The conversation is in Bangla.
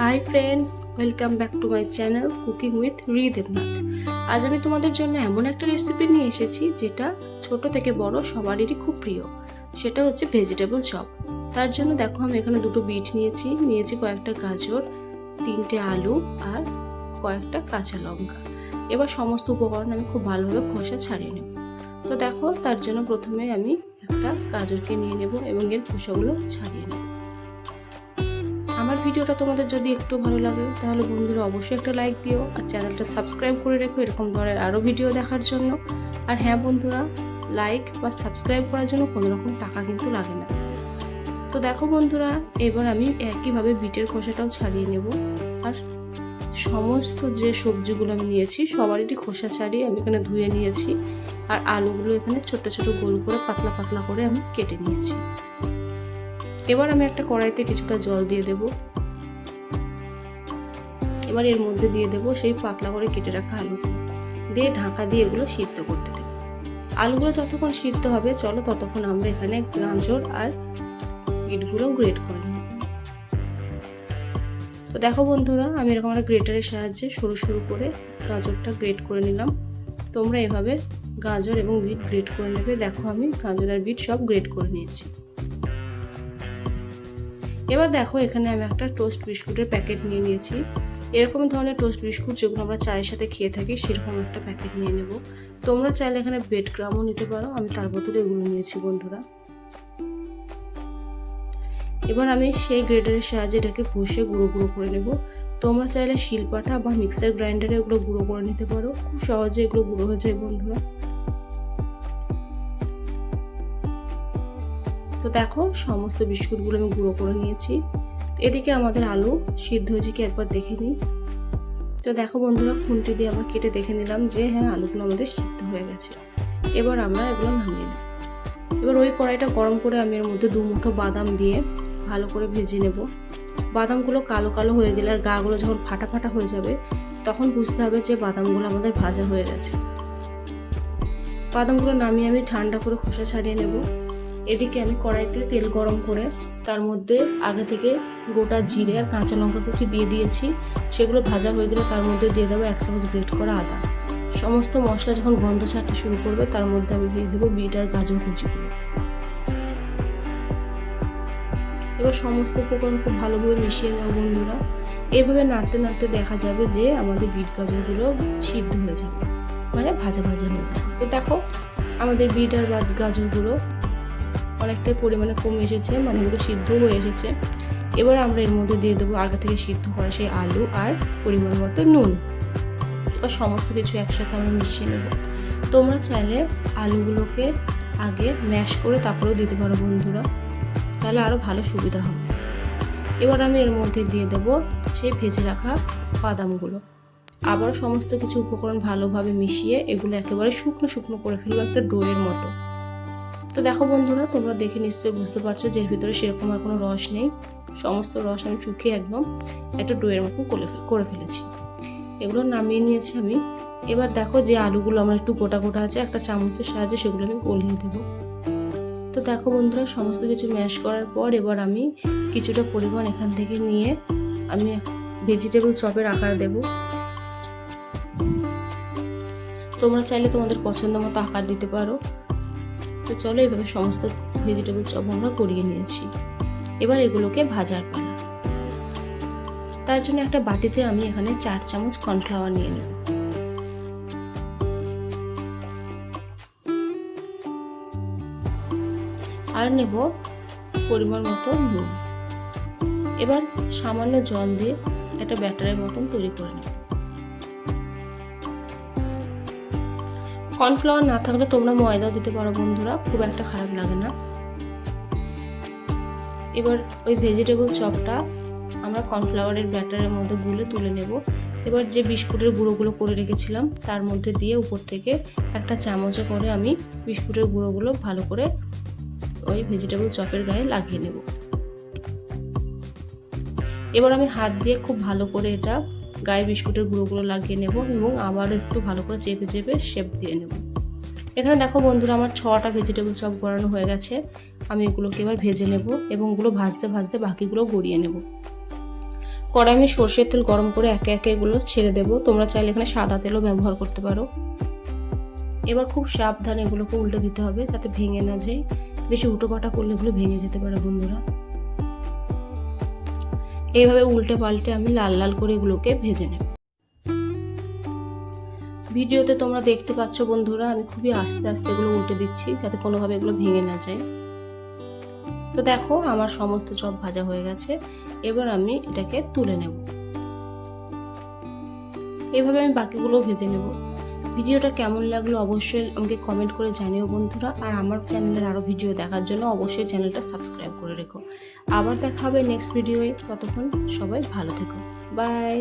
High friends, welcome back to my channel cooking with Ridebnath. আজ আমি তোমাদের জন্য এমন একটা রেসিপি নিয়ে এসেছি যেটা ছোট থেকে বড় সবারই খুব প্রিয়। সেটা হচ্ছে ভেজিটেবল চপ। তার জন্য দেখো আমি এখানে দুটো বিট নিয়েছি কয়েকটা গাজর, 3টে আলু আর কয়েকটা কাঁচা লঙ্কা। এবার সমস্ত উপকরণ আমি খুব ভালোভাবে খোসা ছাড়িয়ে নেব। তো দেখো তার জন্য প্রথমে আমি একটা গাজরকে নিয়ে নেব এবং এর খোসাগুলো ছাড়িয়ে নেব। আমার ভিডিওটা তোমাদের যদি একটু ভালো লাগে তাহলে বন্ধুরা অবশ্যই একটা লাইক দিও আর চ্যানেলটা সাবস্ক্রাইব করে রেখো এরকম ধরনের আরও ভিডিও দেখার জন্য। আর হ্যাঁ বন্ধুরা, লাইক বা সাবস্ক্রাইব করার জন্য কোনো রকম টাকা কিন্তু লাগে না। তো দেখো বন্ধুরা, এবার আমি একইভাবে বিটের খোসাটাও ছাড়িয়ে নেব। আর সমস্ত যে সবজিগুলো আমি নিয়েছি সবারই খোসা ছাড়িয়ে আমি এখানে ধুয়ে নিয়েছি। আর আলুগুলো এখানে ছোট ছোট গোল করে পাতলা পাতলা করে আমি কেটে নিয়েছি। এবার আমি একটা কড়াইতে কিছুটা জল দিয়ে দেব। এবার এর মধ্যে দিয়ে দেব সেই পাতলা করে কেটে রাখা আলু দিয়ে ঢাকা দিয়ে এগুলো সিদ্ধ করতে দেব। আলুগুলো যতক্ষণ সিদ্ধ হবে চলো ততক্ষণ আমরা এখানে গাজর আর বিটগুলো গ্রেট করে নেব। তো দেখো বন্ধুরা, আমি এরকম একটা গ্রেটারের সাহায্যে সরু সরু করে গাজরটা গ্রেট করে নিলাম। তোমরা এভাবে গাজর এবং বিট গ্রেট করে নেবে। দেখো আমি গাজর আর বিট সব গ্রেট করে নিয়েছি। এবার দেখো এখানে আমি একটা টোস্ট বিস্কুটের প্যাকেট নিয়ে নিয়েছি। এরকম ধরনের টোস্ট বিস্কুট যেগুলো আমরা চায়ের সাথে খেয়ে থাকি সেরকম একটা প্যাকেট নিয়ে নেব। তোমরা চাইলে এখানে ব্রেড ক্রামও নিতে পারো, আমি তার বদলে এগুলো নিয়েছি বন্ধুরা। এবার আমি সেই গ্রেটারের সাহায্যে এটাকে ঘষে গুঁড়ো গুঁড়ো করে নেব। তোমরা চাইলে শিলপাটা বা মিক্সার গ্রাইন্ডারে এগুলো গুঁড়ো করে নিতে পারো, খুব সহজে এগুলো গুঁড়ো হয়ে যায় বন্ধুরা। তো দেখো সমস্ত বিস্কুটগুলো আমি গুঁড়ো করে নিয়েছি। এদিকে আমাদের আলু সিদ্ধ হয়েছে কি একবার দেখে নিই। তো দেখো বন্ধুরা, খুন্তি দিয়ে আমরা কেটে দেখে নিলাম যে হ্যাঁ আলুগুলো আমাদের সিদ্ধ হয়ে গেছে। এবার আমরা এগুলো নামিয়ে নেব। এবার ওই কড়াইটা গরম করে আমি এর মধ্যে 2 মুঠো বাদাম দিয়ে ভালো করে ভেজে নেব। বাদামগুলো কালো কালো হয়ে গেলে আর গাগুলো যখন ফাটা ফাটা হয়ে যাবে তখন বুঝতে হবে যে বাদামগুলো আমাদের ভাজা হয়ে গেছে। বাদামগুলো নামিয়ে আমি ঠান্ডা করে খোসা ছাড়িয়ে নেব। এদিকে আমি কড়াইতে তেল গরম করে তার মধ্যে আগে থেকে গোটা জিরে আর কাঁচা লঙ্কা কুচি দিয়ে দিয়েছি। সেগুলো ভাজা হয়ে গেলে তার মধ্যে দিয়ে দেবো 1 চামচ গ্রেট করা আদা। সমস্ত মশলা যখন গন্ধ ছাড়তে শুরু করবে তার মধ্যে আমি দিয়ে দেবো বিট আর গাজর কুচিগুলো। এবার সমস্ত উপকরণ খুব ভালোভাবে মিশিয়ে নেব বন্ধুরা। এইভাবে নাড়তে নাড়তে দেখা যাবে যে আমাদের বিট গাজরগুলো সিদ্ধ হয়ে যাবে, মানে ভাজা ভাজা হয়ে যাবে। তো দেখো আমাদের বিট আর গাজরগুলো অনেকটাই পরিমাণে কমে এসেছে, মানে এগুলো সিদ্ধ হয়ে এসেছে। এবার আমরা এর মধ্যে দিয়ে দেবো আগে থেকে সিদ্ধ করা সেই আলু আর পরিমাণ মতো নুন। এবার সমস্ত কিছু একসাথে আমরা মিশিয়ে নেব। তোমরা চাইলে আলুগুলোকে আগে ম্যাশ করে তারপরেও দিতে পারো বন্ধুরা, তাহলে আরও ভালো সুবিধা হবে। এবার আমি এর মধ্যে দিয়ে দেবো সেই ভেজে রাখা বাদামগুলো। আবার সমস্ত কিছু উপকরণ ভালোভাবে মিশিয়ে এগুলো একেবারে শুকনো শুকনো করে ফেলবো, একটা ডোয়ের মতো। তো দেখো বন্ধুরা, তোমরা দেখে নিশ্চয়ই বুঝতে পারছো যে এর ভিতরে সেরকম আর কোনো রস নেই। সমস্ত রস আমি শুকিয়ে একদম একটা ডোয়ের মতো করে ফেলেছি। এগুলো নামিয়ে নিয়েছি আমি। এবার দেখো যে আলুগুলো আমার একটু গোটা গোটা আছে, একটা চামচের সাহায্যে সেগুলো আমি গলিয়ে দেবো। তো দেখো বন্ধুরা, সমস্ত কিছু ম্যাশ করার পর এবার আমি কিছুটা পরিমাণ এখান থেকে নিয়ে আমি ভেজিটেবল চপের আকার দেব। তোমরা চাইলে তোমাদের পছন্দ মতো আকার দিতে পারো। তো চলো এইভাবে সমস্ত ভেজিটেবল চপ আমরা গড়িয়ে নিয়েছি। এবার এগুলোকে ভাজার পালা। তার জন্য একটা বাটিতে আমি এখানে 4 চামচ কর্নফ্লাওয়ার নিয়ে নেব। আর নেব পরিমাণ মতো নুন। এবার সামান্য জল দিয়ে একটা ব্যাটারের মতন তৈরি করে নেব। কর্নফ্লাওয়ার না থাকলে তোমরা ময়দাও দিতে পারো বন্ধুরা, খুব একটা খারাপ লাগে না। এবার ওই ভেজিটেবল চপটা আমরা কর্নফ্লাওয়ারের ব্যাটারের মধ্যে গুলে তুলে নেব। এবার যে বিস্কুটের গুঁড়োগুলো করে রেখেছিলাম তার মধ্যে দিয়ে উপর থেকে একটা চামচে করে আমি বিস্কুটের গুঁড়োগুলো ভালো করে ওই ভেজিটেবল চপের গায়ে লাগিয়ে নেব। এবার আমি হাত দিয়ে খুব ভালো করে এটা গায়ে বিস্কুটের গুঁড়োগুলো লাগিয়ে নেব এবং আবারও একটু ভালো করে চেপে চেপে শেপ দিয়ে নেব। এখানে দেখো বন্ধুরা, আমার 6টা ভেজিটেবল চপ গড়ানো হয়ে গেছে। আমি এগুলোকে এবার ভেজে নেব এবং এগুলো ভাজতে ভাজতে বাকিগুলো গড়িয়ে নেব। কড়াই আমি সর্ষের তেল গরম করে একে একে এগুলো ছেড়ে দেবো। তোমরা চাইলে এখানে সাদা তেলও ব্যবহার করতে পারো। এবার খুব সাবধানে এগুলোকে উল্টে দিতে হবে যাতে ভেঙে না যায়। বেশি উল্টোপাল্টা করলে এগুলো ভেঙে যেতে পারে বন্ধুরা। এইভাবে উল্টে পাল্টে আমি লাল লাল করে এগুলোকে ভেজে নেব। ভিডিওতে তোমরা দেখতে পাচ্ছ বন্ধুরা, আমি খুবই আস্তে আস্তে এগুলো উল্টে দিচ্ছি যাতে কোনোভাবে এগুলো ভেঙে না যায়। তো দেখো আমার সমস্ত চপ ভাজা হয়ে গেছে। এবার আমি এটাকে তুলে নেব। এভাবে আমি বাকিগুলো ভেজে নেব। ভিডিওটা কেমন লাগলো অবশ্যই আমাকে কমেন্ট করে জানিও বন্ধুরা। আর আমার চ্যানেলের আরও ভিডিও দেখার জন্য অবশ্যই চ্যানেলটা সাবস্ক্রাইব করে রেখো। আবার দেখা হবে নেক্সট ভিডিওয়ে। ততক্ষণ সবাই ভালো থেকো। বাই।